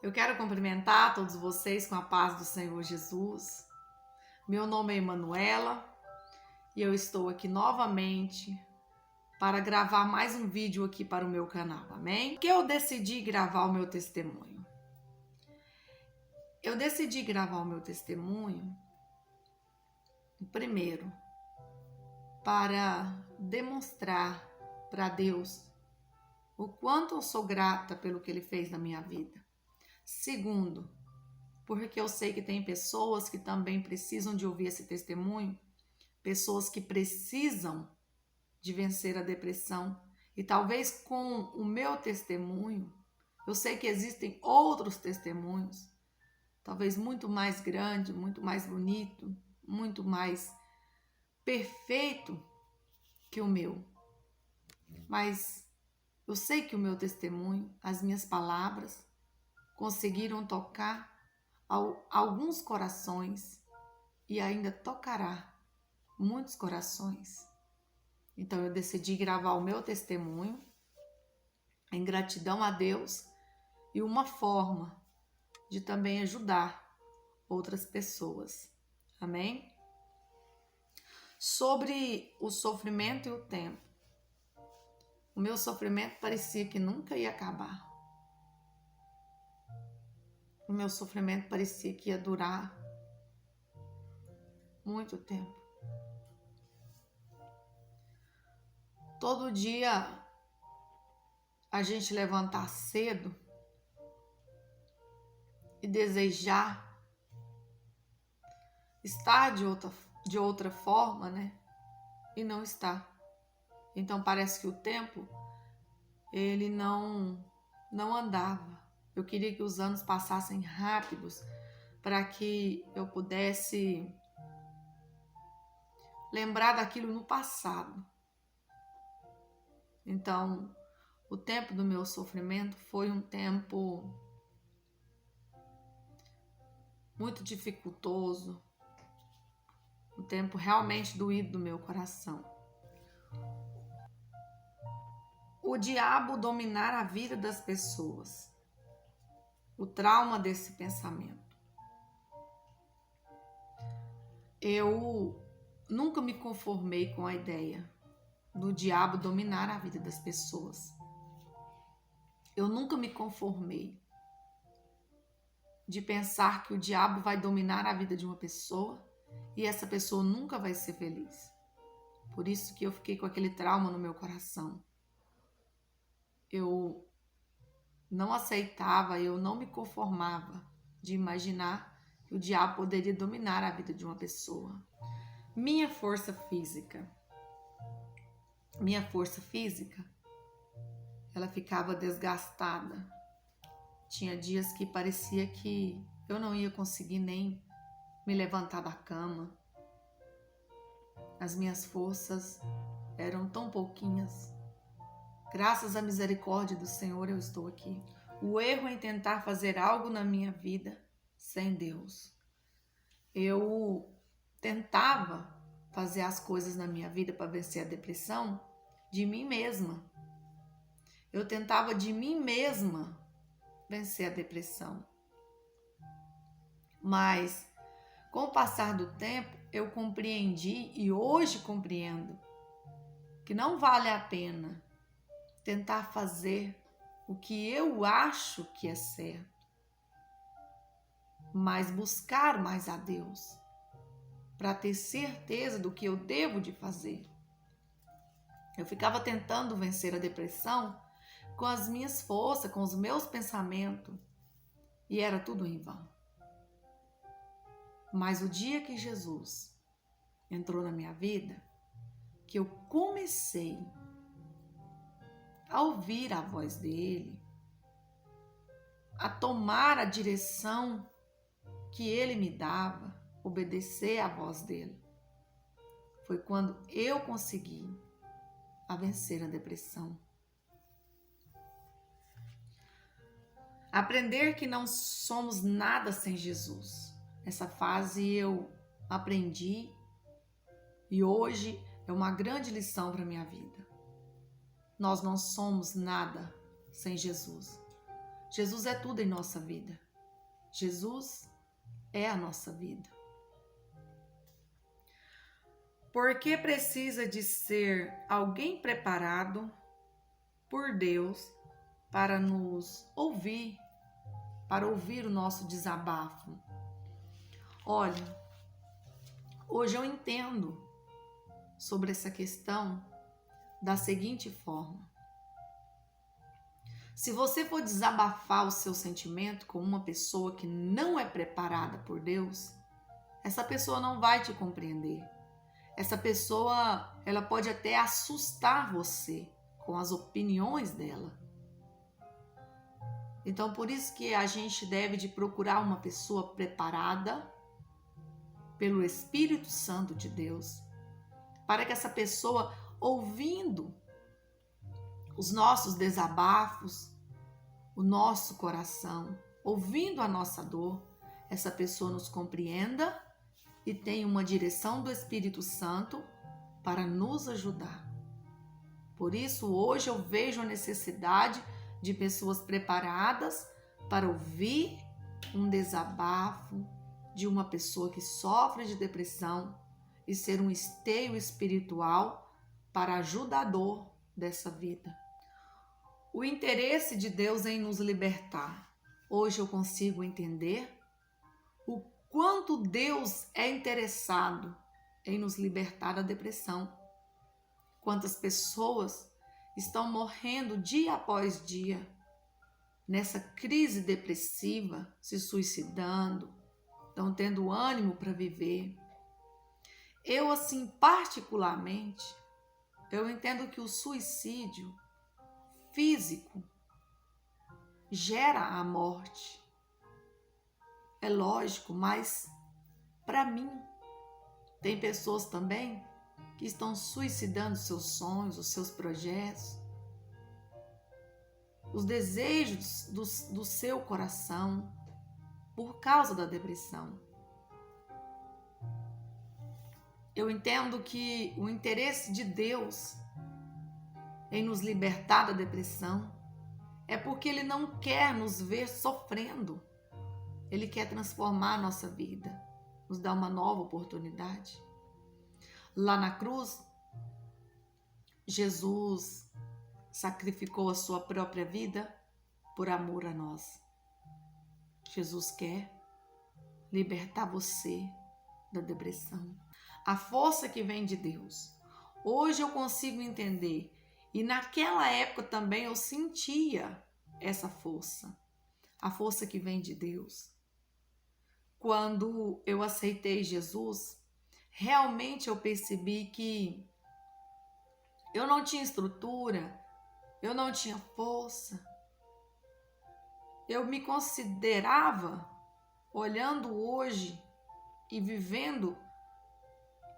Eu quero cumprimentar todos vocês com a paz do Senhor Jesus. Meu nome é Emanuela e eu estou aqui novamente para gravar mais um vídeo aqui para o meu canal, amém? Por que eu decidi gravar o meu testemunho? Eu decidi gravar o meu testemunho, primeiro, para demonstrar para Deus o quanto eu sou grata pelo que Ele fez na minha vida. Segundo, porque eu sei que tem pessoas que também precisam de ouvir esse testemunho, pessoas que precisam de vencer a depressão. E talvez com o meu testemunho, eu sei que existem outros testemunhos, talvez muito mais grande, muito mais bonito, muito mais perfeito que o meu. Mas eu sei que o meu testemunho, as minhas palavras, conseguiram tocar alguns corações e ainda tocará muitos corações. Então eu decidi gravar o meu testemunho em gratidão a Deus e uma forma de também ajudar outras pessoas. Amém? Sobre o sofrimento e o tempo. O meu sofrimento parecia que nunca ia acabar. O meu sofrimento parecia que ia durar muito tempo. Todo dia a gente levantar cedo e desejar estar de outra forma, né? E não está. Então parece que o tempo ele não andava. Eu queria que os anos passassem rápidos para que eu pudesse lembrar daquilo no passado. Então, o tempo do meu sofrimento foi um tempo muito dificultoso, um tempo realmente doído do meu coração. O diabo dominar a vida das pessoas. O trauma desse pensamento. Eu nunca me conformei com a ideia do diabo dominar a vida das pessoas. Eu nunca me conformei de pensar que o diabo vai dominar a vida de uma pessoa e essa pessoa nunca vai ser feliz. Por isso que eu fiquei com aquele trauma no meu coração. Eu não aceitava, eu não me conformava de imaginar que o diabo poderia dominar a vida de uma pessoa. Minha força física, ela ficava desgastada. Tinha dias que parecia que eu não ia conseguir nem me levantar da cama. As minhas forças eram tão pouquinhas. Graças à misericórdia do Senhor eu estou aqui. O erro em tentar fazer algo na minha vida sem Deus. Eu tentava fazer as coisas na minha vida para vencer a depressão de mim mesma. Eu tentava de mim mesma vencer a depressão. Mas com o passar do tempo eu compreendi e hoje compreendo que não vale a pena tentar fazer o que eu acho que é certo, mas buscar mais a Deus para ter certeza do que eu devo de fazer. Eu ficava tentando vencer a depressão com as minhas forças, com os meus pensamentos, e era tudo em vão. Mas o dia que Jesus entrou na minha vida, que eu comecei a ouvir a voz dele, a tomar a direção que ele me dava, obedecer à voz dele, foi quando eu consegui a vencer a depressão. Aprender que não somos nada sem Jesus. Essa fase eu aprendi e hoje é uma grande lição para a minha vida. Nós não somos nada sem Jesus. Jesus é tudo em nossa vida. Jesus é a nossa vida. Porque precisa de ser alguém preparado por Deus para nos ouvir, para ouvir o nosso desabafo. Olha, hoje eu entendo sobre essa questão da seguinte forma. Se você for desabafar o seu sentimento com uma pessoa que não é preparada por Deus, essa pessoa não vai te compreender. Essa pessoa, ela pode até assustar você com as opiniões dela. Então, por isso que a gente deve de procurar uma pessoa preparada pelo Espírito Santo de Deus, para que essa pessoa, ouvindo os nossos desabafos, o nosso coração, ouvindo a nossa dor, essa pessoa nos compreenda e tenha uma direção do Espírito Santo para nos ajudar. Por isso, hoje eu vejo a necessidade de pessoas preparadas para ouvir um desabafo de uma pessoa que sofre de depressão e ser um esteio espiritual para ajudador dessa vida. O interesse de Deus em nos libertar. Hoje eu consigo entender o quanto Deus é interessado em nos libertar da depressão. Quantas pessoas estão morrendo dia após dia nessa crise depressiva, se suicidando, estão tendo ânimo para viver. Eu, assim, particularmente, eu entendo que o suicídio físico gera a morte. É lógico, mas para mim, tem pessoas também que estão suicidando seus sonhos, os seus projetos, os desejos do seu coração por causa da depressão. Eu entendo que o interesse de Deus em nos libertar da depressão é porque Ele não quer nos ver sofrendo. Ele quer transformar a nossa vida, nos dar uma nova oportunidade. Lá na cruz, Jesus sacrificou a sua própria vida por amor a nós. Jesus quer libertar você da depressão. A força que vem de Deus. Hoje eu consigo entender. E naquela época também eu sentia essa força. A força que vem de Deus. Quando eu aceitei Jesus, realmente eu percebi que eu não tinha estrutura, eu não tinha força. Eu me considerava, olhando hoje e vivendo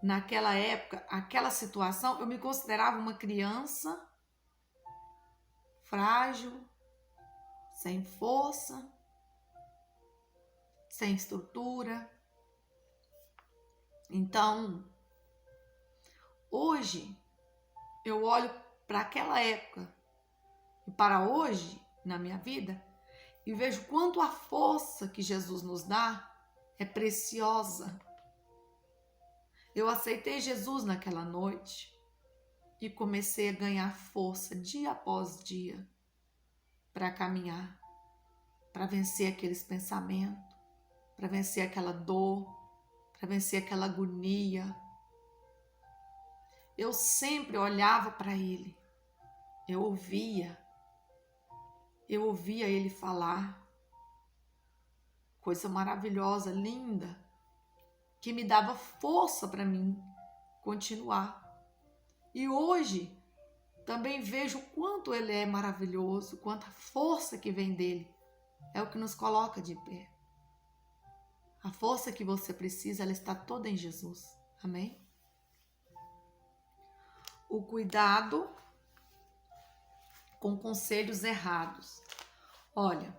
naquela época, aquela situação, eu me considerava uma criança frágil, sem força, sem estrutura. Então, hoje, eu olho para aquela época e para hoje, na minha vida, e vejo quanto a força que Jesus nos dá é preciosa. Eu aceitei Jesus naquela noite e comecei a ganhar força dia após dia para caminhar, para vencer aqueles pensamentos, para vencer aquela dor, para vencer aquela agonia. Eu sempre olhava para Ele, eu ouvia Ele falar, coisa maravilhosa, linda, que me dava força para mim continuar. E hoje também vejo o quanto Ele é maravilhoso, quanta força que vem dele. É o que nos coloca de pé. A força que você precisa, ela está toda em Jesus. Amém? O cuidado com conselhos errados. Olha,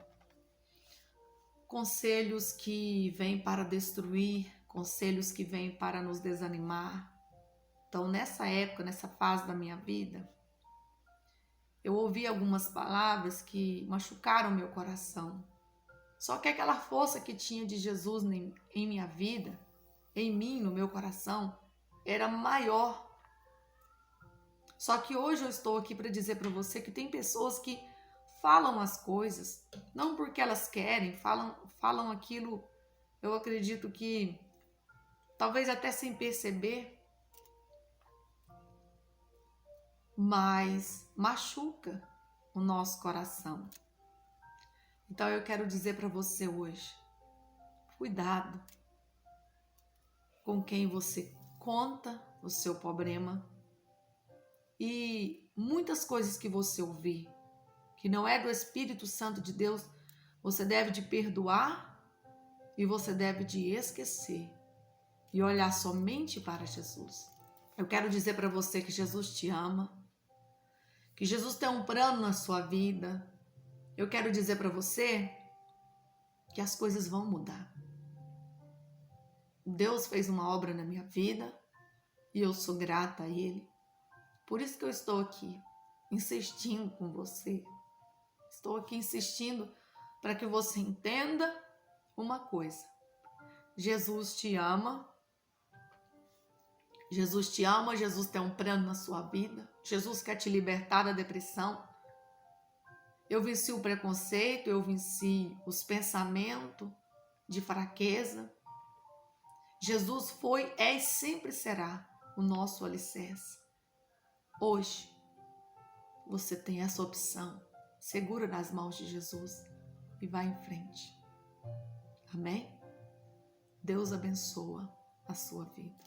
conselhos que vêm para destruir, conselhos que vêm para nos desanimar. Então, nessa época, nessa fase da minha vida, eu ouvi algumas palavras que machucaram meu coração. Só que aquela força que tinha de Jesus em minha vida, em mim, no meu coração, era maior. Só que hoje eu estou aqui para dizer para você que tem pessoas que falam as coisas, não porque elas querem, falam aquilo, eu acredito que talvez até sem perceber, mas machuca o nosso coração. Então eu quero dizer para você hoje, cuidado com quem você conta o seu problema e muitas coisas que você ouvir, que não é do Espírito Santo de Deus, você deve de perdoar e você deve de esquecer e olhar somente para Jesus. Eu quero dizer para você que Jesus te ama, que Jesus tem um plano na sua vida. Eu quero dizer para você que as coisas vão mudar. Deus fez uma obra na minha vida e eu sou grata a Ele. Por isso que eu estou aqui, insistindo com você. Estou aqui insistindo para que você entenda uma coisa. Jesus te ama. Jesus te ama, Jesus tem um plano na sua vida. Jesus quer te libertar da depressão. Eu venci o preconceito, eu venci os pensamentos de fraqueza. Jesus foi, é e sempre será o nosso alicerce. Hoje, você tem essa opção. Segura nas mãos de Jesus e vai em frente. Amém? Deus abençoa a sua vida.